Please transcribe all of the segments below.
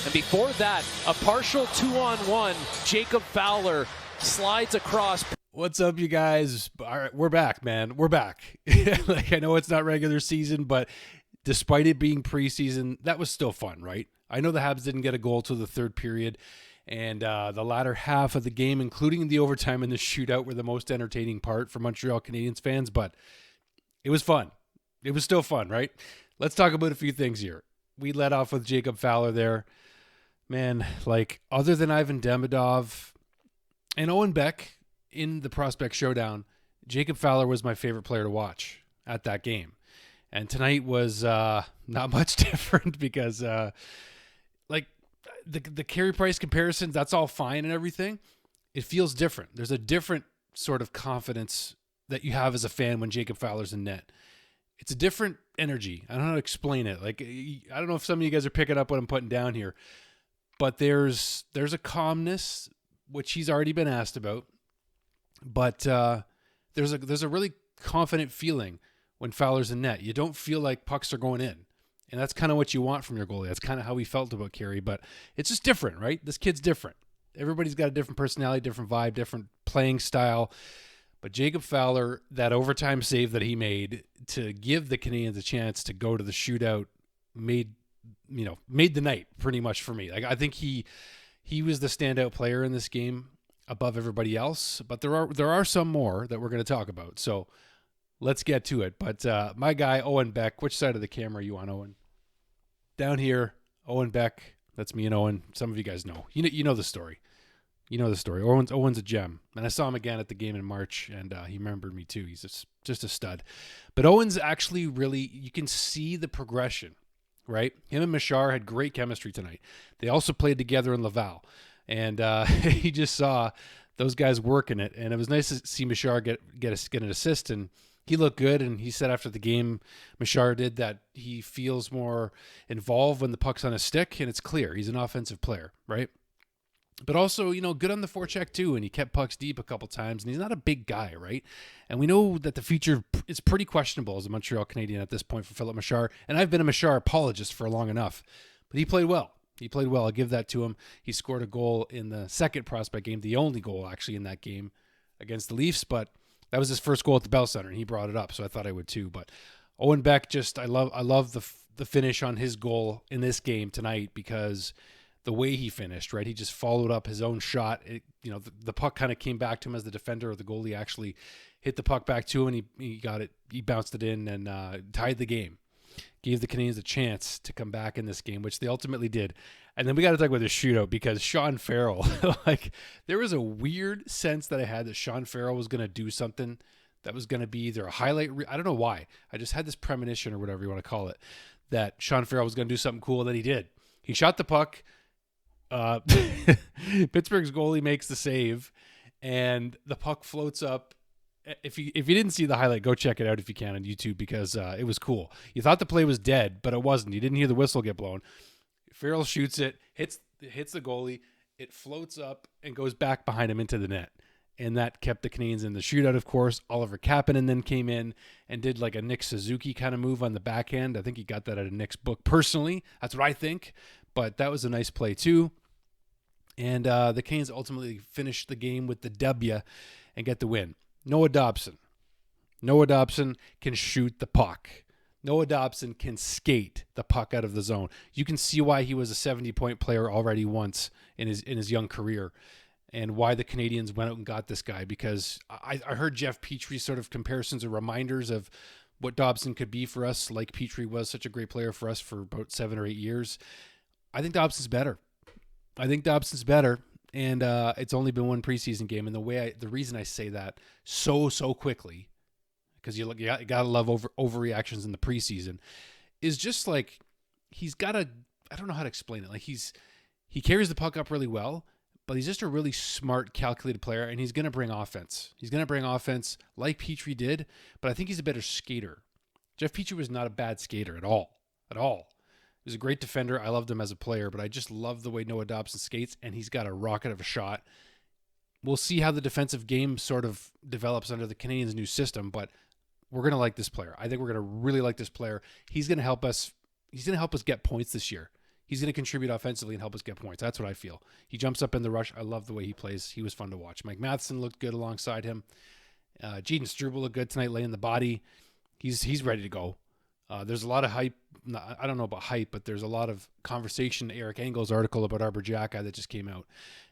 And before that, a partial 2-on-1, Jacob Fowler slides across. What's up, you guys? All right, we're back, man. We're back. Like, I know it's not regular season, but despite it being preseason, that was still fun, right? I know the Habs didn't get a goal till the third period, and the latter half of the game, including the overtime and the shootout, were the most entertaining part for Montreal Canadiens fans, but it was fun. It was still fun, right? Let's talk about a few things here. We led off with Jacob Fowler there. Man, like, other than Ivan Demidov and Owen Beck in the prospect showdown, Jacob Fowler was my favorite player to watch at that game. And tonight was not much different because, like, the Carey Price comparisons, that's all fine and everything. It feels different. There's a different sort of confidence that you have as a fan when Jacob Fowler's in net. It's a different energy. I don't know how to explain it. Like, I don't know if some of you guys are picking up what I'm putting down here, but there's a calmness, which he's already been asked about. But there's a really confident feeling when Fowler's in net. You don't feel like pucks are going in. And that's kind of what you want from your goalie. That's kind of how we felt about Carey. But it's just different, right? This kid's different. Everybody's got a different personality, different vibe, different playing style. But Jacob Fowler, that overtime save that he made to give the Canadiens a chance to go to the shootout made the night pretty much for me. Like, I think he was the standout player in this game above everybody else, but there are some more that we're going to talk about. So let's get to it. But my guy, Owen Beck, which side of the camera are you on, Owen? Down here, Owen Beck. That's me and Owen. Some of you guys know. You know the story. You know the story. Owen's a gem. And I saw him again at the game in March, and he remembered me too. He's just a stud. But Owen's actually really, you can see the progression, right? Him and Machar had great chemistry tonight. They also played together in Laval. And he just saw those guys working it. And it was nice to see Machar get an assist, and he looked good. And he said after the game, Machar did, that he feels more involved when the puck's on his stick, and it's clear he's an offensive player, right? But also, good on the forecheck too, and he kept pucks deep a couple times, and he's not a big guy, right? And we know that the future is pretty questionable as a Montreal Canadien at this point for Philip Machar, and I've been a Machar apologist for long enough, but he played well. I'll give that to him. He scored a goal in the second prospect game, the only goal actually in that game against the Leafs, but that was his first goal at the Bell Center, and he brought it up, so I thought I would too. But Owen Beck, I love the finish on his goal in this game tonight, because the way he finished, right? He just followed up his own shot. The puck kind of came back to him as the defender, or the goalie actually hit the puck back to him, and he got it. He bounced it in and tied the game. Gave the Canadiens a chance to come back in this game, which they ultimately did. And then we got to talk about the shootout, because Sean Farrell, like, there was a weird sense that I had that Sean Farrell was going to do something that was going to be either a highlight. I don't know why. I just had this premonition, or whatever you want to call it, that Sean Farrell was going to do something cool, and then he did. He shot the puck. Pittsburgh's goalie makes the save, and the puck floats up. If you didn't see the highlight, go check it out if you can on YouTube, because it was cool. You thought the play was dead, but it wasn't. You didn't hear the whistle get blown. Farrell shoots it, hits the goalie. It floats up and goes back behind him into the net, and that kept the Canadiens in the shootout. Of course, Oliver Kapanen then came in and did like a Nick Suzuki kind of move on the backhand. I think he got that out of Nick's book. Personally, that's what I think. But that was a nice play too. And the Canes ultimately finish the game with the W and get the win. Noah Dobson can shoot the puck. Noah Dobson can skate the puck out of the zone. You can see why he was a 70-point player already once in his young career, and why the Canadiens went out and got this guy, because I heard Jeff Petrie sort of comparisons or reminders of what Dobson could be for us, like Petrie was such a great player for us for about 7 or 8 years. I think Dobson's better. And it's only been one preseason game. And the reason I say that so quickly, because you gotta love overreactions in the preseason, is just like he's got I don't know how to explain it. Like he carries the puck up really well, but he's just a really smart, calculated player, and he's gonna bring offense. He's gonna bring offense like Petrie did, but I think he's a better skater. Jeff Petrie was not a bad skater at all. He was a great defender. I loved him as a player, but I just love the way Noah Dobson skates, and he's got a rocket of a shot. We'll see how the defensive game sort of develops under the Canadiens' new system, but we're going to like this player. I think we're going to really like this player. He's going to help us. He's going to help us get points this year. he's going to contribute offensively and help us get points. That's what I feel. He jumps up in the rush. I love the way he plays. He was fun to watch. Mike Matheson looked good alongside him. Jaden Struble looked good tonight, laying the body. He's ready to go. There's a lot of hype. I don't know about hype, but there's a lot of conversation. Eric Engel's article about Arbor Jackeye that just came out.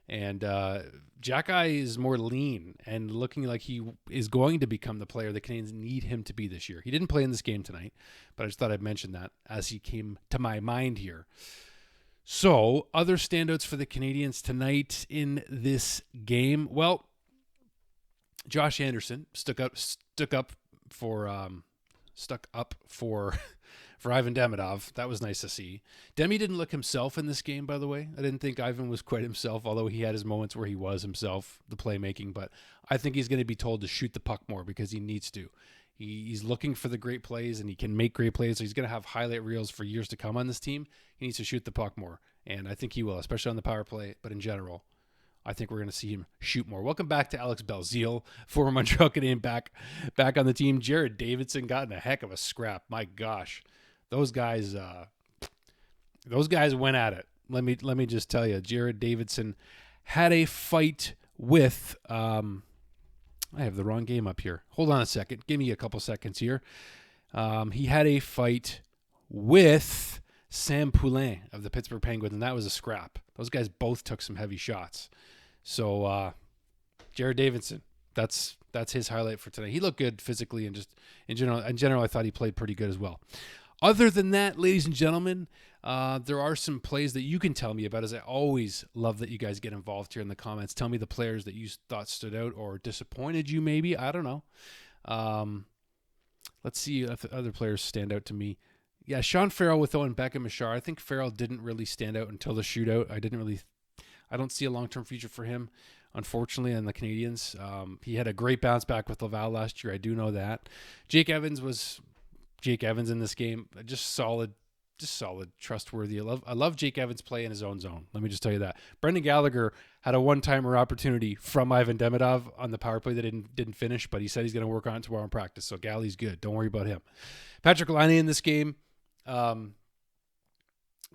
And Jackeye is more lean and looking like he is going to become the player the Canadiens need him to be this year. He didn't play in this game tonight, but I just thought I'd mention that as he came to my mind here. So, other standouts for the Canadiens tonight in this game. Well, Josh Anderson stuck up for Ivan Demidov. That was nice to see. Demi didn't look himself in this game, by the way. I didn't think Ivan was quite himself, although he had his moments where he was himself, the playmaking. But I think he's going to be told to shoot the puck more because he needs to. He's looking for the great plays, and he can make great plays. So he's going to have highlight reels for years to come on this team. He needs to shoot the puck more, and I think he will, especially on the power play. But in general, I think we're going to see him shoot more. Welcome back to Alex Belzile, former Montreal Canadiens, back on the team. Jared Davidson got in a heck of a scrap. My gosh. Those guys went at it. Let me just tell you, Jared Davidson had a fight with. I have the wrong game up here. Hold on a second. Give me a couple seconds here. He had a fight with Sam Poulin of the Pittsburgh Penguins, and that was a scrap. Those guys both took some heavy shots. So Jared Davidson, that's his highlight for tonight. He looked good physically and just in general, I thought he played pretty good as well. Other than that, ladies and gentlemen, there are some plays that you can tell me about, as I always love that you guys get involved here in the comments. Tell me the players that you thought stood out or disappointed you maybe. I don't know. Let's see if the other players stand out to me. Yeah, Sean Farrell with Owen Beck and Machar. I think Farrell didn't really stand out until the shootout. I don't see a long-term future for him, unfortunately, on the Canadiens. He had a great bounce back with Laval last year. I do know that. Jake Evans in this game, just solid, trustworthy. I love Jake Evans' play in his own zone. Let me just tell you that. Brendan Gallagher had a one-timer opportunity from Ivan Demidov on the power play that didn't finish, but he said he's going to work on it tomorrow in practice. So Gally's good. Don't worry about him. Patrick Laine in this game kind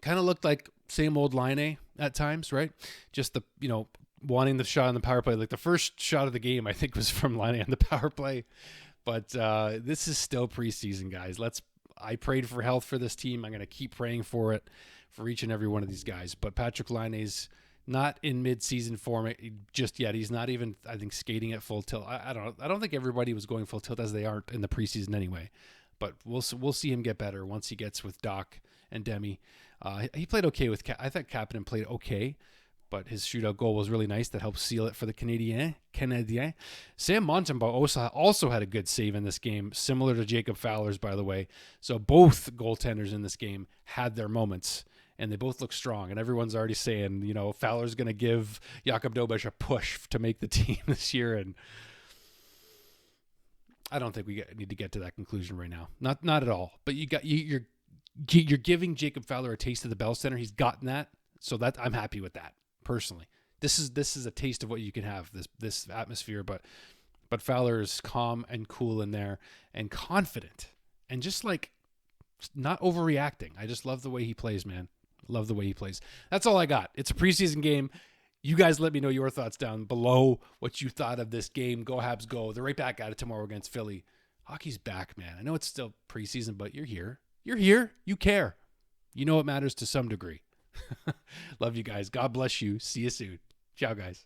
of looked like same old Laine at times, right? Just wanting the shot on the power play. Like the first shot of the game, I think, was from Laine on the power play. But this is still preseason, guys. I prayed for health for this team. I'm going to keep praying for it for each and every one of these guys. But Patrick Laine's not in mid-season form just yet. He's not even, I think, skating at full tilt. I don't think everybody was going full tilt, as they aren't in the preseason anyway. But we'll see him get better once he gets with Doc and Demi. He played okay with I thought Kapanen played okay, but his shootout goal was really nice. That helped seal it for the Canadiens. Sam Montembeault also had a good save in this game, similar to Jacob Fowler's, by the way. So both goaltenders in this game had their moments, and they both look strong. And everyone's already saying, Fowler's going to give Jakub Dobson a push to make the team this year. And I don't think we need to get to that conclusion right now. Not at all. But you're giving Jacob Fowler a taste of the Bell Center. He's gotten that, so that I'm happy with that. Personally, this is a taste of what you can have, this atmosphere, but Fowler is calm and cool in there and confident and just like not overreacting. I just love the way he plays, man. Love the way he plays. That's all I got. It's a preseason game. You guys let me know your thoughts down below, what you thought of this game. Go Habs, go. They're right back at it tomorrow against Philly. Hockey's back, man. I know it's still preseason, but you're here. You're here. You care. You know it matters to some degree. Love you guys. God bless you. See you soon. Ciao, guys.